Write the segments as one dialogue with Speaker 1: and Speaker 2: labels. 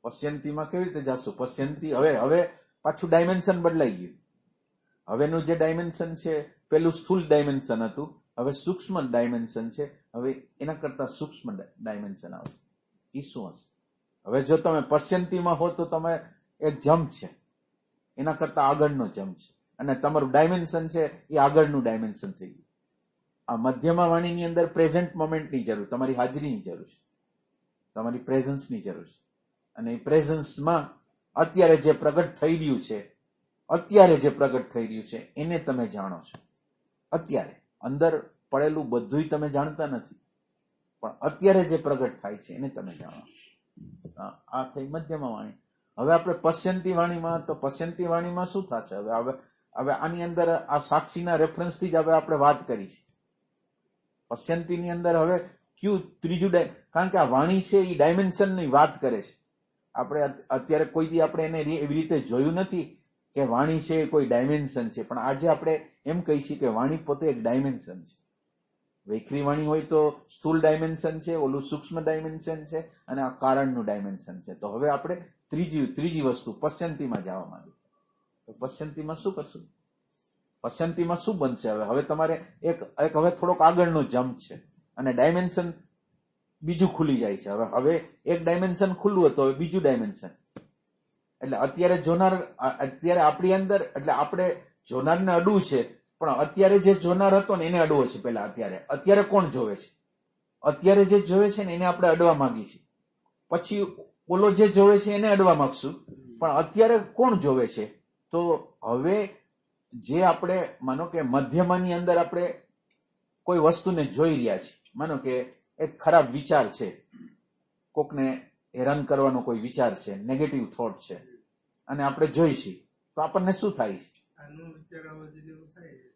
Speaker 1: પશ્યંતીમાં કેવી રીતે જશું? પશ્યંતી હવે પાછું ડાયમેન્શન બદલાઈ ગયું. હવેનું જે ડાયમેન્શન છે પેલું સ્થૂલ ડાયમેન્શન હતું, હવે સૂક્ષ્મ ડાયમેન્શન છે. હવે એના કરતા સૂક્ષ્મ ડાયમેન્શન આવશે. એ શું હશે? હવે જો તમે પશ્યંતીમાં હો તો તમે એક જમ્પ છે, એના કરતા આગળનો જમ્પ છે, અને તમારું ડાયમેન્શન છે એ આગળનું ડાયમેન્શન થઈ ગયું. આ મધ્યમાં વાણીની અંદર પ્રેઝન્ટ મોમેન્ટની જરૂર, તમારી હાજરીની જરૂર છે, તમારી પ્રેઝન્સની જરૂર છે. અને એ પ્રેઝન્સમાં અત્યારે જે પ્રગટ થઈ રહ્યું છે એને તમે જાણો છો. અત્યારે અંદર પડેલું બધું તમે જાણતા નથી, પણ અત્યારે જે પ્રગટ થાય છે એને તમે જાણો છો. આ થઈ મધ્યમાં વાણી. હવે આપણે પશ્યંતી વાણીમાં, તો પશ્યંતી વાણીમાં શું થશે? હવે આની અંદર આ સાક્ષીના રેફરન્સથી જ હવે આપણે વાત કરી છે. પશ્યંતીની અંદર હવે કયું ત્રીજું કારણ કે આ વાણી છે એ ડાયમેન્શનની વાત કરે છે. આપણે અત્યારે કોઈ દી આપણે એને એવી રીતે જોયું નથી કે વાણી છે એ કોઈ ડાયમેન્શન છે, પણ આજે આપણે એમ કહીશું કે વાણી પોતે એક ડાયમેન્શન છે. વૈખરી વાણી હોય તો સ્થૂલ ડાયમેન્શન છે, ઓલું સૂક્ષ્મ ડાયમેન્શન છે, અને આ કારણનું ડાયમેન્શન છે. તો હવે આપણે ત્રીજી વસ્તુ પશ્યંતીમાં જવા માંગીએ. તો પશ્યંતીમાં શું કરશું? પશ્યંતીમાં શું બનશે? હવે તમારે એક હવે થોડોક આગળનો જમ્પ છે, અને ડાયમેન્શન બીજું ખુલી જાય છે. હવે એક ડાયમેન્શન ખુલ્લું હતું, હવે બીજું ડાયમેન્શન. એટલે અત્યારે આપણી અંદર, એટલે આપણે જોનારને અડવું છે, પણ અત્યારે જે જોનાર હતો ને એને અડવો છે પેલા. અત્યારે કોણ જોવે છે? અત્યારે જે જોવે છે ને એને આપણે અડવા માંગી છીએ. પછી ઓલો જે જોવે છે એને અડવા માંગશું, પણ અત્યારે કોણ જોવે છે? તો હવે જે આપણે માનો કે મધ્યમાંની અંદર આપણે કોઈ વસ્તુને જોઈ રહ્યા છીએ, માનો કે એક ખરાબ વિચાર છે, કોકને હેરાન કરવાનો કોઈ વિચાર છે, નેગેટિવ થોટ છે, અને આપણે જોઈ છીએ, તો આપણને શું થાય છે?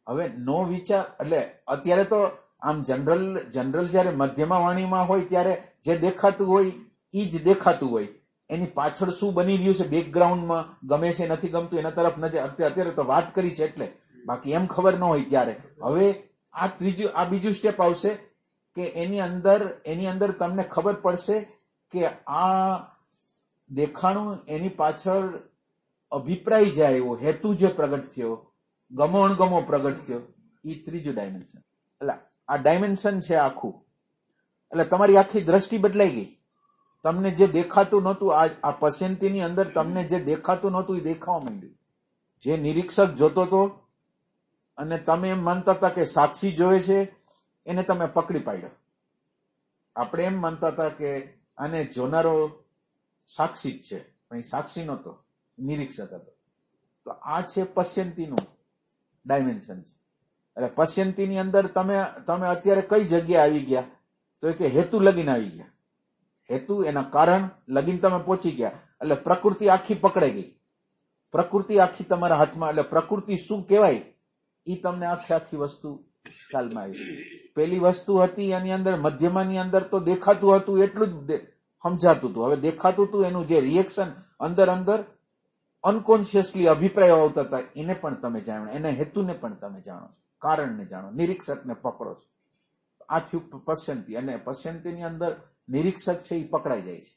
Speaker 1: હવે નો વિચાર, એટલે અત્યારે તો આમ જનરલ જયારે મધ્યમા વાણીમાં હોય ત્યારે જે દેખાતું હોય એ જ દેખાતું હોય. એની પાછળ શું બની રહ્યું છે બેકગ્રાઉન્ડમાં, ગમે છે નથી ગમતું એના તરફ નજર અત્યારે તો વાત કરી છે એટલે, બાકી એમ ખબર ન હોય ત્યારે. હવે આ બીજું સ્ટેપ આવશે કે એની અંદર તમને ખબર પડશે કે આ દેખાણું, એની પાછળ અભિપ્રાય જાય એવો હેતુ જે પ્રગટ થયો, ગમો અણગમો પ્રગટ થયો, એ ત્રીજું ડાયમેન્શન. એટલે આ ડાયમેન્શન છે આખું. એટલે તમારી આખી દ્રષ્ટિ બદલાઈ ગઈ. તમને જે દેખાતું નહોતું, આ પશ્યંતીની અંદર તમને જે દેખાતું નહોતું એ દેખાવા માંડ્યું. જે નિરીક્ષક જોતો હતો અને તમે એમ માનતા હતા કે સાક્ષી જોવે છે, એને તમે પકડી પાડ્યો. આપણે એમ માનતા હતા કે આને જોનારો સાક્ષી જ છે, પણ એ સાક્ષી નહોતો, નિરીક્ષક હતો. તો આ છે પશ્યંતીનું ડાયમેન્શન છે. એટલે પશ્યંતીની અંદર તમે અત્યારે કઈ જગ્યાએ આવી ગયા? તો કે હેતુ લગીને આવી ગયા. હેતુ, એના કારણ લગીને તમે પહોંચી ગયા. એટલે પ્રકૃતિ આખી પકડાઈ ગઈ, પ્રકૃતિ આખી તમારા હાથમાં. એટલે પ્રકૃતિ શું કહેવાય એ તમને આખી વસ્તુ ખ્યાલમાં આવી. પેલી વસ્તુ હતી એની અંદર, મધ્યમાની અંદર તો દેખાતું હતું એટલું જ સમજાતું હતું. હવે દેખાતું હતું એનું જે રિએક્શન અંદર અનકોન્શિયસલી અભિપ્રાયો આવતા હતા, એને પણ તમે જાણો, એને હેતુને પણ તમે જાણો છો, કારણને જાણો, નિરીક્ષકને પકડો છો. આ થયું પશ્યંતી. અને પશ્યંતીની અંદર નિરીક્ષક છે એ પકડાઈ જાય છે.